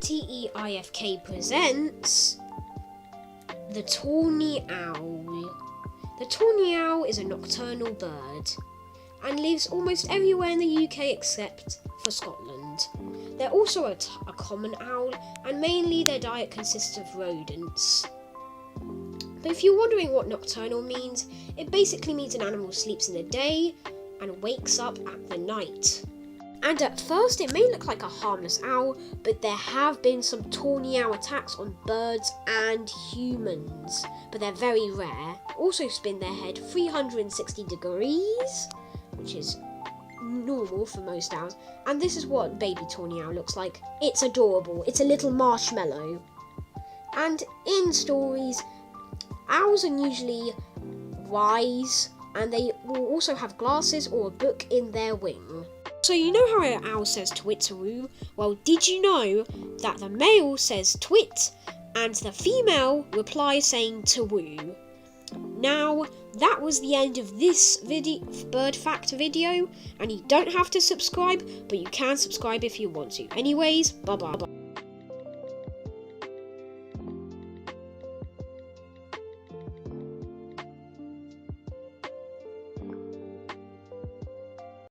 T.E.I.F.K presents the Tawny Owl. The tawny owl is a nocturnal bird and lives almost everywhere in the UK except for Scotland. They're also a common owl, and mainly their diet consists of rodents. But if you're wondering what nocturnal means, it basically means an animal sleeps in the day and wakes up at the night. And at first it may look like a harmless owl, but there have been some tawny owl attacks on birds and humans, but they're very rare. Also spin their head 360 degrees, which is normal for most owls. And this is what baby tawny owl looks like. It's adorable. It's a little marshmallow. And in stories, owls are usually wise, and they will also have glasses or a book in their wing. So you know how an owl says twit-a-woo? Well, did you know that the male says twit and the female replies saying to-woo? Now, that was the end of this bird fact video, and you don't have to subscribe, but you can subscribe if you want to. Anyways, bye-bye.